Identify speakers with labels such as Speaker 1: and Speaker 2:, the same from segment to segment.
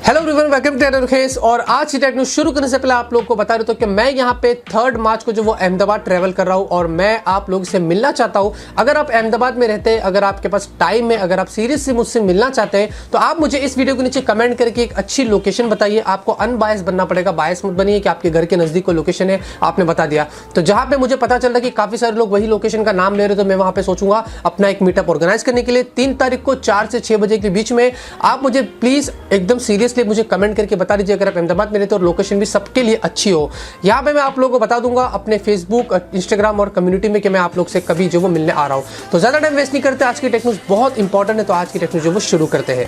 Speaker 1: Hello everyone, welcome to रुहेज। और आज की टेक्नो शुरू करने से पहले आप लोगों को बता रहा हूं कि मैं यहां पे 3 मार्च को जो वो अहमदाबाद ट्रैवल कर रहा हूं और मैं आप लोगों से मिलना चाहता हूं। अगर आप अहमदाबाद में रहते हैं, अगर आपके पास टाइम है, अगर आप सीरियसली मुझसे मिलना चाहते हैं तो आप मुझे इस वीडियो के नीचे कमेंट करके एक अच्छी लोकेशन बताइए। आपको अनबायस बनना पड़ेगा, बायस मत बनिए कि आपके घर के नजदीक कोई लोकेशन है, आपने बता दिया तो जहां पे मुझे पता चल रहा है कि काफी सारे लोग वही लोकेशन का नाम ले रहे, तो मैं वहां पे सोचूंगा अपना एक मीटअप ऑर्गेनाइज करने के लिए 3 तारीख को 4 से 6 बजे के बीच में। आप मुझे प्लीज एकदम सीरियसली मुझे कमेंट करके बता दीजिए अगर आप अहमदाबाद में रहते हो और लोकेशन भी सबके लिए अच्छी हो। यहाँ पे मैं आप लोगों को बता दूंगा अपने फेसबुक, इंस्टाग्राम और कम्युनिटी में कि मैं आप लोग से कभी जो वो मिलने आ रहा हूँ। तो ज्यादा टाइम वेस्ट नहीं करते, आज की टेक्नोस बहुत इंपॉर्टेंट है, तो आज की टेक्नोस जो वो शुरू करते हैं।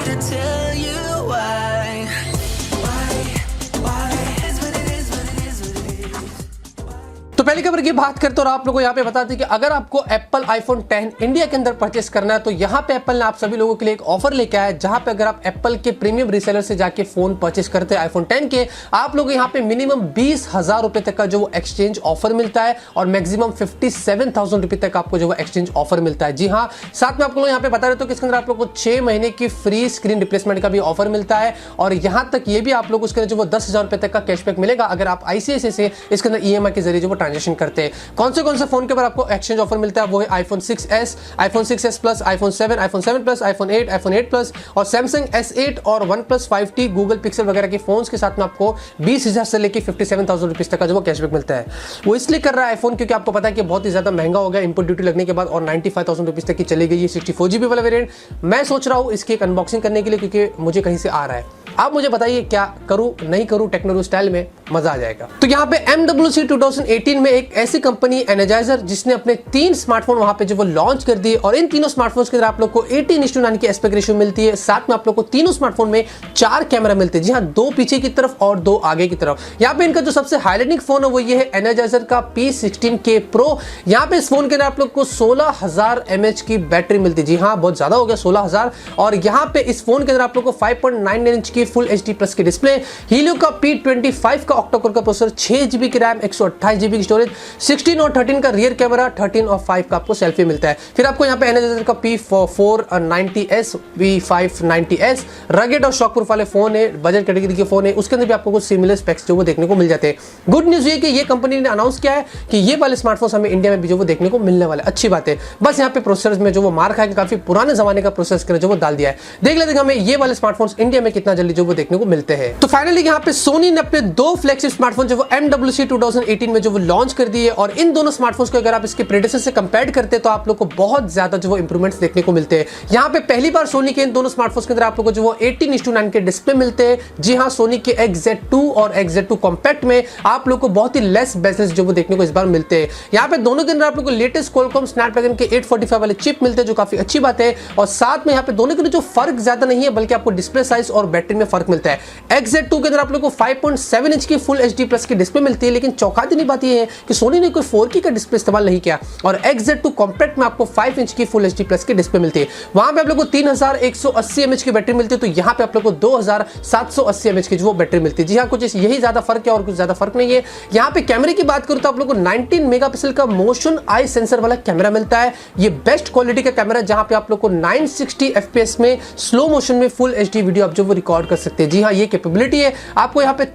Speaker 1: तो पहली खबर की बात करते और आप लोगों को यहाँ पे बता दें कि अगर आपको एप्पल आईफोन 10 इंडिया के अंदर परचेस करना है तो यहाँ पे एप्पल ने आप सभी लोगों के लिए एक ऑफर लेके आया है, जहां पे अगर आप एप्पल के प्रीमियम रीसेलर से जाके फोन परचेस करते हैं आईफोन 10 के, आप लोग यहाँ पे मिनिमम 20,000 रुपए तक का जो एक्सचेंज ऑफर मिलता है और मैक्सिमम 57,000 रुपए तक आपको जो एक्सचेंज ऑफर मिलता है। जी हाँ, साथ में आप लोग यहाँ पे बता रहे तो इसके अंदर आप लोग को 6 महीने की फ्री स्क्रीन रिप्लेसमेंट का भी ऑफर मिलता है और यहाँ तक ये भी आप लोग उसके अंदर जो वो 10,000 रुपए तक का कैशबैक मिलेगा अगर आप आईसीआईसीआई से इसके अंदर ईएमआई के जरिए जो वो ट्रांजेक्शन करते हैं। कौन से फोन के ऊपर आपको एक्सचेंज ऑफर मिलता है वो है iPhone 6s, iPhone 6s plus, iPhone 7, iPhone 7 plus, iPhone 8, iPhone 8 plus और सैमसंग S8 और OnePlus 5T, गूगल पिक्सल वगैरह के फोन्स के साथ में आपको 20,000 से लेकर 57,000 रुपीज तक का जो वो कैशबैक मिलता है। वो इसलिए कर रहा है आईफोन क्योंकि आपको पता है कि बहुत ही ज्यादा महंगा हो गया इंपोर्ट ड्यूटी लगने के बाद और 95,000 रुपीज तक की चली गई है 64GB वाला वेरिएंट। मैं सोच रहा हूँ इसकी एक अनबॉक्सिंग करने के लिए क्योंकि मुझे कहीं से आ रहा है। आप मुझे बताइए क्या करूं नहीं करूं, टेक्नो स्टाइल में मजा आ जाएगा। तो यहाँ पे MWC 2018 में एक ऐसी कंपनी एनर्जाइजर जिसने अपने 3 स्मार्टफोन वहां पे जो वो लॉन्च कर दिए और इन तीनों स्मार्टफोन्स के अंदर आप लोग को 18:9 की एस्पेक्ट रेशियो मिलती है। साथ में आप लोग को तीनों स्मार्टफोन में 4 कैमरा मिलते हैं। जी हाँ, 2 पीछे की तरफ और 2 आगे की तरफ। यहाँ पे इनका जो सबसे हाईलाइटिंग फोन है वो ये है एनर्जाइजर का P16K Pro। यहाँ पे इस फोन के अंदर आप लोग को 16,000 mAh की बैटरी मिलती है। जी हाँ, बहुत ज्यादा हो गया 16,000। और यहाँ पे इस फोन के अंदर आप लोग को 5.99 इंच की फुल HD प्लस की डिस्प्ले, हीलियो का P25 का ऑक्टा-कोर का प्रोसेसर, 6GB की रैम, 128GB की स्टोरेज, 16 और 13 का रियर कैमरा, 13 और 5 का आपको सेल्फी मिलता है। फिर आपको यहाँ पे एनर्जाइजर का P490S, V590S रगेड और शॉक प्रूफ वाले फोन है, बजट कैटेगरी के फोन है, उसके अंदर भी आपको कुछ सिमिलर स्पेक्स जो वो देखने को मिल जाते हैं। गुड न्यूज ये कि ये कंपनी ने अनाउंस किया है कि ये वाले स्मार्टफोन्स हमें इंडिया में भी जो वो देखने को मिलने वाले, अच्छी बात है। बस यहाँ पे प्रोसेसर में जो वो मार खाएगा, काफी पुराने जमाने का प्रोसेसर जो वो डाल दिया है। देख लेते हैं हमें ये वाले स्मार्टफोन्स इंडिया में कितना जल्दी जो वो देखने को मिलते हैं। तो फाइनली यहाँ पे सोनी ने अपने 2 फ्लैगशिप स्मार्टफोन जो वो MWC 2018 में जो वो लॉन्च कर दिए और इन दोनों स्मार्टफोन्स को अगर आप इसके प्रेडेसेसर से कंपेयर करते हैं तो आप लोग को बहुत ज्यादा जो वो इंप्रूवमेंट्स देखने को मिलते हैं। यहाँ पे पहली बार सोनी के इन दोनों स्मार्टफोन्स के अंदर आप लोग को जो वो 18:9 के डिस्प्ले मिलते हैं। जी हाँ, सोनी के XZ2 और XZ2 कॉम्पैक्ट में आप लोग को बहुत ही लेस बेजल्स जो वो देखने को इस बार मिलते हैं। यहाँ पे दोनों के अंदर आप लोग को लेटेस्ट क्वालकॉम स्नैपड्रैगन के 845 वाले चिप मिलते हैं जो काफी अच्छी बात है। और साथ में यहाँ पे दोनों के जो फर्क ज्यादा नहीं है बल्कि आपको डिस्प्ले साइज और बैटरी में फर्क मिलता है। XZ2 के अंदर आप लोग को 5.7 इंच की फुल HD प्लस की डिस्प्ले मिलती है, लेकिन चौंका देने बात यह है कि सोनी ने कोई 4K का डिस्प्ले इस्तेमाल नहीं किया और XZ2 कॉम्पैक्ट में आपको 5 इंच की फुल HD प्लस की डिस्प्ले मिलती है। वहां पे आप लोग को 3180 mAh की बैटरी मिलती है, तो यहाँ पे आप लोग को 2780 mAh की जो बैटरी मिलती है। जी हाँ, कुछ यही ज्यादा फर्क है और कुछ ज्यादा फर्क नहीं है। यहाँ पे कैमरे की बात करूं तो आप लोग को 19 मेगापिक्सल का मोशन आई सेंसर वाला कैमरा मिलता है। ये बेस्ट क्वालिटी का कैमरा है जहां पे आप लोग को 960 FPS में स्लो मोशन में फुल HD वीडियो आप जो वो रिकॉर्ड कर सकते हैं। जी हाँ, ये कैपेबिलिटी है। आपको यहाँ पे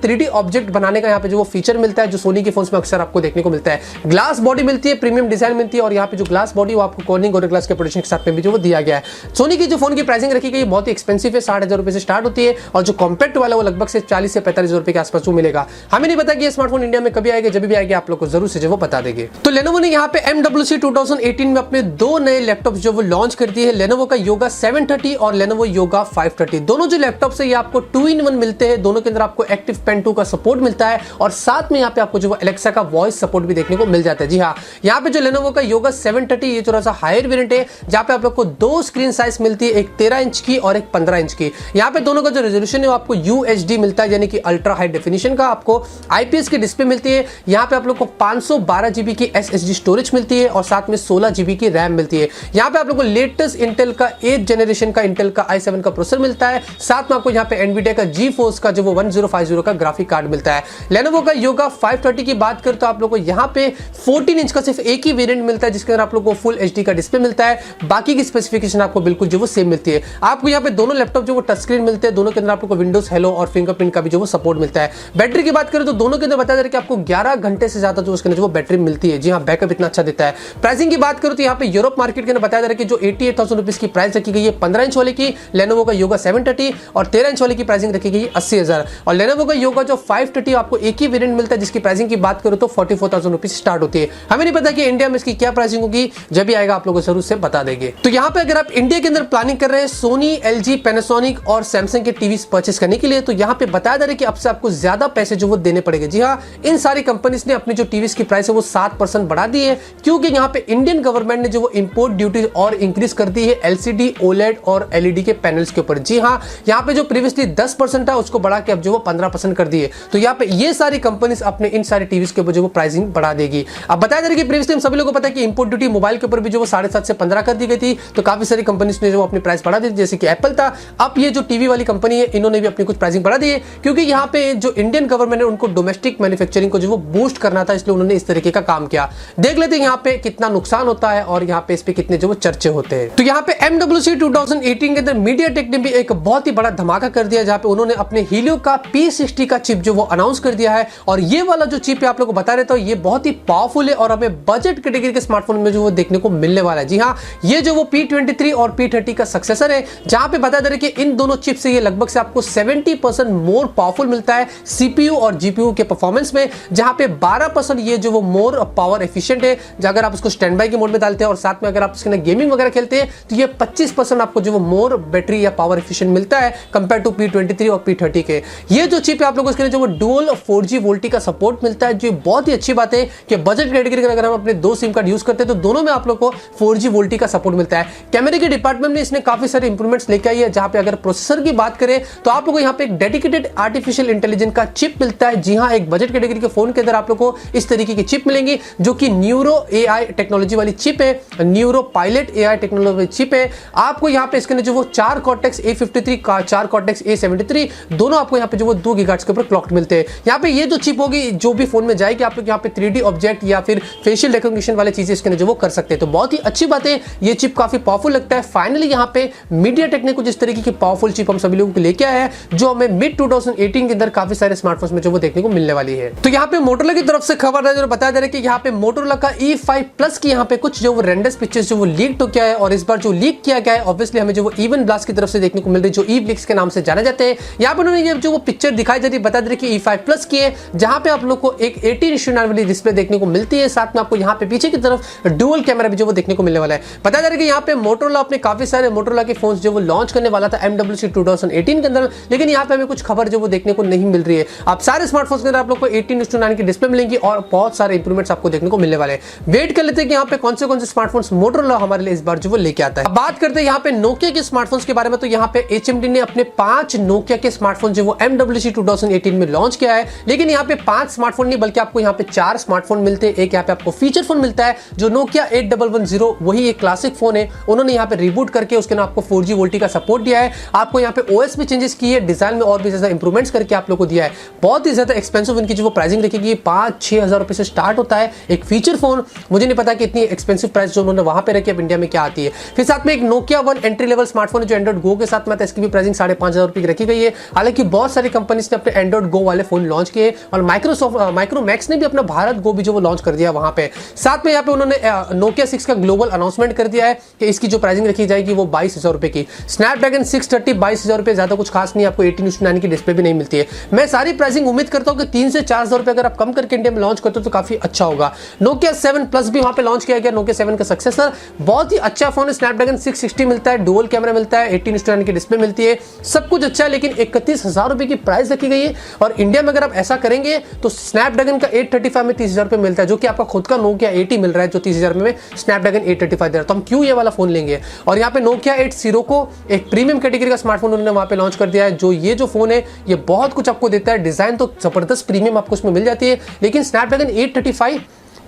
Speaker 1: 3D ऑब्जेक्ट बनाने का यहाँ पे जो वो फीचर मिलता है जो सोनी के फोन्स में अक्सर आपको देखने को मिलता है। ग्लास बॉडी मिलती है, प्रीमियम डिजाइन मिलती है और यहाँ पे जो ग्लास बॉडी वो आपको कॉर्निंग और ग्लास के प्रोटेक्शन के साथ में भी जो वो दिया गया है। सोनी की जो फोन की प्राइसिंग रखी गई है बहुत ही एक्सपेंसिव है, 60,000 रुपए से स्टार्ट होती है और जो कॉम्पैक्ट वाला वो लगभग से 40 से 45,000 रुपए के आसपास जो मिलेगा। हमें नहीं पता कि ये स्मार्टफोन इंडिया में कभी आएगा, जब भी आएगा आप लोग को जरूर से जो वो बता देंगे। तो लेनोवो ने यहाँ पे MWC 2018 में अपने 2 नए लैपटॉप जो वो लॉन्च कर दिए हैं, लेनोवो का योगा 730 और लेनोवो योगा 530। दोनों जो लैपटॉप्स है ये आपको 2-in-1 मिलते हैं। दोनों के अंदर आपको एक्टिव पेन 2 का सपोर्ट मिलता है और साथ में यहाँ पे आपको जो वो एलेक्सा का वॉइस सपोर्ट भी देखने को मिल जाता है। जी हाँ, यहाँ पे जो लेनोवो का योगा 730 ये थोड़ा सा हायर वेरिएंट है जहाँ पे आप लोग को 2 स्क्रीन साइज मिलती है, एक 13 इंच की और एक 15 इंच की। यहाँ पे दोनों का जो रेजोल्यूशन है वो आपको UHD मिलता है, यानी कि अल्ट्रा हाई डेफिनेशन का। आपको IPS की डिस्प्ले मिलती है। यहाँ पे आप लोग को 512GB की SSD स्टोरेज मिलती है और साथ में 16GB की रैम मिलती है। यहाँ पे आप लोग को लेटेस्ट इंटेल का 8th जनरेशन का इंटेल का का i7 का प्रोसेसर मिलता है, साथ में आपको यहाँ पे NVIDIA का GeForce का जो वो 1050 का ग्राफिक कार्ड मिलता है। Lenovo का Yoga 530 की बात करें तो आप लोगों को यहाँ पे 14 इंच का सिर्फ एक ही वेरिएंट मिलता है, जिसके अंदर आप लोगों को फुल HD का डिस्प्ले मिलता है, बाकी की स्पेसिफिकेशन आपको बिल्कुल जो वो सेम मिलती है। आपको यहाँ पे दोनों लैपटॉप जो वो टच स्क्रीन मिलते हैं, दोनों के अंदर आप लोग को विंडोज हेलो और फिंगरप्रिंट का भी जो वो सपोर्ट मिलता है। बैटरी की बात करें तो दोनों के अंदर बताया जा रहा है कि आपको 11 घंटे से ज्यादा जो उसके अंदर जो बैटरी मिलती है। जी हाँ, बैकअप इतना अच्छा देता है। प्राइसिंग की बात करूं तो यहाँ पे यूरोप मार्केट के अंदर बताया जा रहा है कि जो 88,000 रुपीज की प्राइस रखी गई है 15 इंच वाले की Lenovo का Yoga 730 और 13 इंच वाले की प्राइसिंग रखी गई है 80,000। और Lenovo का Yoga जो 530 आपको एक ही वेरिएंट मिलता है, जिसकी प्राइसिंग की बात करूं तो 44,000 रुपीज स्टार्ट होती है। हमें नहीं पता कि इंडिया में इसकी क्या प्राइसिंग होगी, जब भी आएगा आप लोगों को जरूर से बता देंगे। तो यहाँ पे अगर आप इंडिया के अंदर प्लानिंग कर रहे हैं सोनी, LG, पैनासोनिक और सैमसंग के टीवी परचेस करने के लिए, तो यहाँ पे बताया जा रहा है कि अब से आपको ज्यादा पैसे जो वो देने पड़ेंगे। जी हाँ, इन सारी कंपनीज ने अपनी जो टीवीज की प्राइस है वो 7% बढ़ा दी है, क्योंकि यहाँ पे इंडियन गवर्नमेंट ने जो वो इंपोर्ट ड्यूटी और इंक्रीज कर दी है LCD, OLED और LED के पैनल्स के ऊपर। जी हाँ, यहाँ पे जो प्रीवियसली 10% था उसको बढ़ा के अब जो वो 15% कर दिए। तो यहाँ पे ये सारी कंपनीज अपने इन सारी टीवीज के ऊपर जो वो प्राइसिंग बढ़ा देगी। अब बताया जा रहा है कि प्रीवियसली हम सभी लोगों को पता है कि इंपोर्ट ड्यूटी मोबाइल के ऊपर भी जो वो 7.5 से 15 कर दी गई थी, तो काफी सारी कंपनीज ने जो अपनी प्राइस बढ़ा दी, जैसे कि एप्पल था। अब ये जो टीवी वाली कंपनी है इन्होंने भी अपनी कुछ प्राइसिंग बढ़ा दी है, क्योंकि यहाँ पे जो इंडियन गवर्नमेंट है उनको डोमेस्टिक मैन्युफैक्चरिंग को जो वो बूस्ट करना था, इसलिए उन्होंने इस तरीके का काम किया। देख लेते हैं यहाँ पे कितना नुकसान होता है और यहाँ पे इस पे कितने जो वो चर्चे होते हैं। तो यहाँ पे MWC 2018 के अंदर मीडियाटेक ने भी एक बहुत ही बड़ा धमाका कर दिया, जहाँ पे उन्होंने अपने हीलियो का P60 का चिप जो वो अनाउंस कर दिया है। और ये वाला जो चिप है आप लोगों को बता रहता हूँ, ये बहुत ही पावरफुल है और हमें बजट कैटेगरी के स्मार्टफोन में जो वो देखने को मिलने वाला है। जी हाँ, ये जो वो P23 और P30 का सक्सेसर है, जहां पे बताया जा रहा है कि इन दोनों चिप से ये लगभग से आपको 70% मोर पावरफुल मिलता है CPU और GPU के परफॉर्मेंस में, जहां पे 12% ये जो वो मोर पावर एफिशिएंट है। अगर आप उसको स्टैंड बाय के मोड में डालते हैं और साथ में अगर आप इसके अंदर गेमिंग वगैरह खेलते हैं, तो ये 25% आपको जो वो मोर बैटरी या पावर एफिशिएंट मिलता है कंपेयर टू P23 और P30 के। ये जो चिप है आप लोगों को इसके लिए जो वो डुअल 4G वोल्टी का सपोर्ट मिलता है, जो बहुत ही अच्छी बात है कि बजट कैटेगरी का अगर हम अपने 2 सिम कार्ड यूज करते हैं तो दोनों में आप लोग को 4G वोल्टी का सपोर्ट मिलता है। कैमरे के डिपार्टमेंट में इसने काफी सारे इंप्रूवमेंट्स लेके आई है, जहां पे अगर प्रोसेसर की बात करें तो आप लोगों को यहाँ पे एक डेडिकेटेड आर्टिफिशियल इंटेलिजेंस का चिप मिलता है। जी हाँ, एक बजट कैटेगरी के फोन के अंदर आप लोग को इस तरीके की चिप मिलेंगी, जो कि न्यूरो AI टेक्नोलॉजी वाली चिप है, न्यूरो पायलट AI टेक्नोलॉजी वाली चिप है। आपको यहाँ पे इसके अंदर जो वो 4 कॉर्टेक्स A53 का 4 कॉर्टेक्स A73 दोनों आपको यहाँ पे जो वो 2 गीगाहर्ट्ज के ऊपर क्लॉक्ड मिलते हैं। यहाँ पे ये जो चिप होगी जो भी फोन में जाएगी, आप लोग यहाँ पे 3D ऑब्जेक्ट या फिर फेशियल रिकॉग्निशन वाले चीजें इसके अंदर जो वो कर सकते हैं। तो बहुत ही अच्छी बात है, ये चिप काफी पावरफुल लगता है। फाइनली यहाँ पे मीडियाटेक ने कुछ इस तरीके की पावरफुल चिप हम सभी लोगों को लेके आया है, जो हमें मिड 2018 के अंदर काफी सारे स्मार्टफोन्स में जो वो देखने को मिलने वाली है। तो यहाँ पे मोटोरोला की तरफ से खबर है जो बताया जा रहा है कि यहाँ पे मोटोरोला का E5 प्लस की यहाँ पे कुछ जो वो रेंडर्स पिक्चर्स जो वो लीक तो किया है, और इस बार जो लीक किया गया है ऑब्वियसली हमें जो वो इवन ब्लास्ट की तरफ से देखने को मिल रही है, जो E-ब्लिक्स के नाम से जाने जाते हैं। यहाँ पे उन्होंने ये जो वो पिक्चर दिखाई जा रही है बता दे रही कि E5 प्लस की है, जहां पे आप लोग को एक 18:9 वाली डिस्प्ले देखने को मिलती है। साथ में आपको यहाँ पे पीछे की तरफ डुअल कैमरा भी जो वो देखने को मिलने वाला है। बताया जा रहा है कि यहाँ पे मोटोरोला अपने काफी सारे मोटोरोला के फोन्स जो वो लॉन्च करने वाला था MWC 2018 के अंदर, लेकिन यहाँ पे हमें कुछ खबर जो वो देखने को नहीं मिल रही है। आप सारे स्मार्टफोन्स के अंदर आप लोग को 18:9 की डिस्प्ले मिलेंगी और बहुत सारे इंप्रूवमेंट्स आपको देखने को मिलने वाले हैं। वेट कर लेते हैं कि यहाँ पे कौन से स्मार्टफोन्स मोटोरोला हमारे लिए इस बार जो वो लेके आता है। अब बात करते हैं यहाँ पे नोकिया के स्मार्टफोन्स के बारे में। तो यहाँ पे HMD ने अपने 5 नोकिया के स्मार्टफोन जो वो MWC 2018 में लॉन्च किया है, लेकिन यहाँ पे 5 स्मार्टफोन नहीं बल्कि आपको यहाँ पे 4 स्मार्टफोन मिलते हैं। एक यहाँ पे आपको फीचर फोन मिलता है जो नोकिया 8110, वही एक क्लासिक फोन है, उन्होंने यहाँ पे रिबूट करके उसके नाम आपको 4G वोल्टी का सपोर्ट दिया है। आपको यहाँ पे OS में चेंजेस की है, डिजाइन में और भी ज्यादा इंप्रूवमेंट्स करके आप लोग को दिया है। बहुत ही ज्यादा एक्सपेंसिव इनकी जो वो प्राइसिंग रखेगी, 5-6 हजार रुपए से स्टार्ट होता है एक फीचर फोन। मुझे नहीं पता कि इतनी एक्सपेंसिव प्राइस जो उन्होंने वहां पे रखी अब इंडिया में क्या आती है। फिर साथ में एक नोकिया 1 एंट्री लेवल स्मार्टफोन है जो एंड्रॉइड गो के साथ में आता है, इसकी भी प्राइसिंग 5,500 रुपए की रखी गई है। हालांकि बहुत सारी कंपनीज ने अपने एंड्रॉइड गो वाले फोन लॉन्च किए और माइक्रोमैक्स ने भी अपना भारत गो भी जो वो लॉन्च कर दिया वहां पे। साथ में यहाँ पे उन्होंने नोकिया 6 का ग्लोबल अनाउंसमेंट कर दिया है कि इसकी जो प्राइसिंग रखी जाएगी वो 22,000 रुपए की। स्नैपड्रैगन 630 22,000 रुपए, ज्यादा कुछ खास नहीं, आपको 18:9 की डिस्प्ले भी नहीं मिलती है। मैं सारी प्राइसिंग उम्मीद करता हूं कि 3 से 4,000 रुपए अगर आप कम करके इंडिया में लॉन्च करते हो तो काफी अच्छा होगा। नोकिया 7 प्लस भी वहां पे लॉन्च किया गया, नोकिया 7 का सक्सेसर, बहुत ही अच्छा फोन है। स्नैपड्रैगन 660 मिलता है, डुअल कैमरा मिलता है, 18:9 की डिस्प्ले मिलती है, सब कुछ अच्छा है, लेकिन 31,000 रुपए की प्राइस रखी गई है। और इंडिया में अगर आप ऐसा करेंगे तो स्नैपड्रैगन का 835 में 30,000 रुपए मिलता है, जो कि आपका खुद का नोकिया 80 मिल रहा है जो 30,000 में स्नैपड्रैगन 835 दे रहा है। तो हम क्यों ये वाला फोन लेंगे। और यहाँ पे नोकिया 8 सीरो को एक प्रीमियम कैटेगरी का स्मार्टफोन उन्होंने वहां पे लॉन्च कर दिया है, जो ये जो फोन है ये बहुत कुछ आपको देता है। डिजाइन तो जबरदस्त प्रीमियम आपको उसमें मिल जाती है, लेकिन स्नैपड्रैगन 835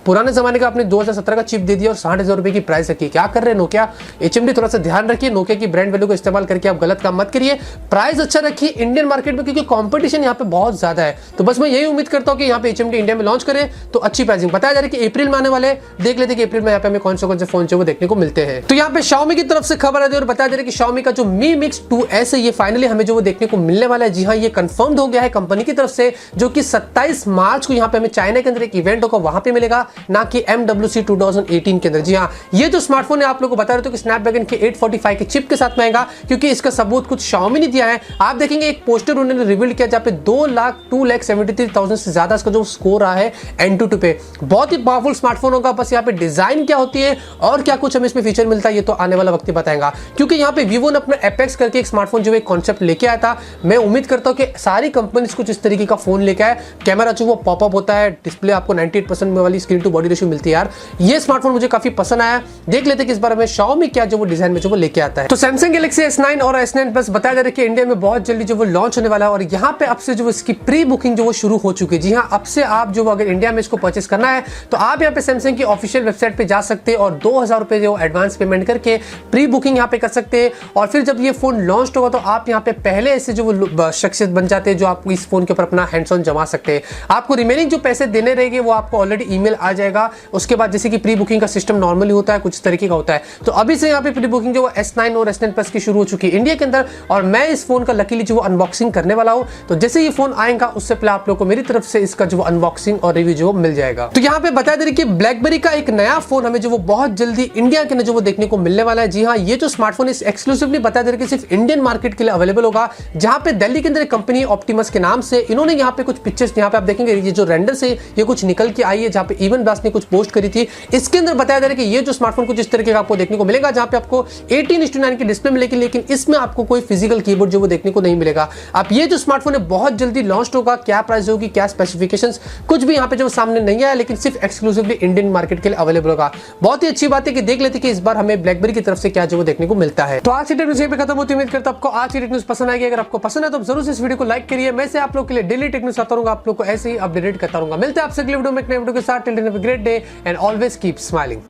Speaker 1: पुराने जमाने का आपने 2017 का चिप दे दिया और 60,000 रुपए की प्राइस रखी, क्या कर रहे हैं नोकिया। एचएमडी थोड़ा सा ध्यान रखिए, नोकिया की ब्रांड वैल्यू को इस्तेमाल करके आप गलत काम मत करिए, प्राइस अच्छा रखिए इंडियन मार्केट में, क्योंकि कंपटीशन यहाँ पे बहुत ज्यादा है। तो बस मैं यही उम्मीद करता हूँ कि यहाँ पे एचएमडी इंडिया में लॉन्च करे तो अच्छी प्राइसिंग। बताया जा रहा है कि अप्रैल में आने वाले, देख लेते हैं कि अप्रैल में यहाँ पे हमें कौन से फोन जो वो देखने को मिलते हैं। तो यहाँ पे Xiaomi की तरफ से खबर है और बताया जा रहा है कि Xiaomi का जो Mi Mix 2S है ये फाइनली हमें जो वो देखने को मिलने वाला है। जी हाँ, ये कंफर्म्ड हो गया है कंपनी की तरफ से, जो कि 27 मार्च को यहाँ पे हमें चाइना के अंदर एक इवेंट होगा, वहां पे मिलेगा, ना कि MWC 2018 के अंदर। जी हाँ, ये जो स्मार्टफोन है आप लोगों को बता रहे थे कि स्नैपड्रैगन के 845 के चिप के साथ में आएगा, क्योंकि इसका सबूत कुछ Xiaomi ने दिया है। आप देखेंगे एक पोस्टर उन्होंने रिवील किया जहाँ पे 2,73,000 से ज्यादा इसका जो स्कोर रहा है Antutu पे। बहुत ही पावरफुल स्मार्टफोन होगा, बस यहाँ पे डिजाइन क्या होती है और क्या कुछ हमें इसमें फीचर मिलता है ये तो आने वाला वक्त ही बताएगा, क्योंकि यहाँ पे Vivo ने अपना Apex करके एक स्मार्टफोन जो है कॉन्सेप्ट लेके आया था। मैं उम्मीद करता हूँ कि सारी कंपनीज कुछ इस तरीके का फोन लेके आए। कैमरा जो वो पॉपअप होता है, डिस्प्ले आपको 98% में वाली स्क्रीन टू बॉडी रेशियो मिलती है। यार ये स्मार्टफोन मुझे काफी पसंद आया। देख लेते हैं कि इस बार हमें Xiaomi क्या जो वो डिजाइन में जो वो लेके आता है। तो Samsung Galaxy S9 और S9 Plus बताया जा रहा है कि इंडिया में बहुत जल्दी जो वो लॉन्च होने वाला है, और यहाँ पे अब से जो इसकी प्री बुकिंग जो वो शुरू हो चुकी है। जी हाँ, अब से आप जो अगर इंडिया में इसको परचेस करना है तो आप यहाँ पे सैमसंग की ऑफिशियल वेबसाइट पे जा सकते हैं और 2,000 रुपए जो एडवांस पेमेंट करके प्री बुकिंग यहाँ पे कर सकते हैं। और फिर जब ये फोन लॉन्च होगा तो आप यहाँ पे पहले ऐसे जो वो शख्सियत बन जाते हैं जो आप इस फोन के ऊपर अपना हैंड्स ऑन जमा सकते हैं। आपको रिमेनिंग जो पैसे देने रहेंगे वो आपको ऑलरेडी ईमेल आ जाएगा। उसके बाद जैसे कि प्री बुकिंग का सिस्टम नॉर्मली होता है, कुछ तरीके का होता है। तो अभी से यहाँ पे प्री बुकिंग जो S9 और S9 Plus की शुरू हो चुकी है इंडिया के अंदर, और मैं इस फोन का लकीली जो अनबॉक्सिंग करने वाला हूँ। तो जैसे ये फोन आएगा उससे पहले आप लोगों को मेरी तरफ से इसका जो अनबॉक्सिंग और रिव्यू जो मिल जाएगा। तो यहाँ पे बता दें कि ब्लैकबेरी का एक नया फोन हमें जो वो बहुत जल्दी इंडिया के अंदर जो वो देखने को मिलने वाला है। जी हाँ, ये जो स्मार्टफोन इस एक्सक्लूसिवली बता दें कि सिर्फ इंडियन मार्केट के लिए अवेलेबल होगा, जहां पे दिल्ली के अंदर एक कंपनी ऑप्टिमस के नाम से इन्होंने यहाँ पे कुछ पिक्चर्स यहाँ पे आप देखेंगे ये जो रेंडर से ये कुछ निकल के आई है, जहां पे इवन ब्लास्ट ने कुछ पोस्ट करी थी। इसके अंदर बताया जा रहा है कि ये जो स्मार्टफोन कुछ इस तरीके का आपको देखने को मिलेगा, जहां पे आपको 18:9 की डिस्प्ले मिलेगी, लेकिन इसमें आपको कोई फिजिकल कीबोर्ड जो वो देखने को नहीं मिलेगा। अब ये जो स्मार्टफोन है बहुत जल्दी लॉन्च होगा, क्या प्राइस होगी, क्या स्पेसिफिकेशंस, कुछ भी यहाँ पे जो सामने नहीं आया, लेकिन सिर्फ एक्सक्लूसिवली इंडियन मार्केट के लिए अवेलेबल होगा। बहुत ही अच्छी बात है कि देख लेते कि इस बार हमें ब्लैकबेरी की तरफ से क्या जो वो देखने को मिलता है। तो आज की टेक न्यूज़ यहीं पे खत्म होती है। उम्मीद करता हूं आपको आज की टेक न्यूज़ पसंद आएगी। अगर आपको पसंद है तो जरूर से इस वीडियो को लाइक करिए। मैं से आप लोग के लिए डेली टेक न्यूज़ आता रहूंगा, आप लोग को ऐसे ही अपडेट करता रहूंगा। मिलते हैं आपसे अगले वीडियो में एक नए वीडियो के साथ। Till then have a great day and always keep smiling.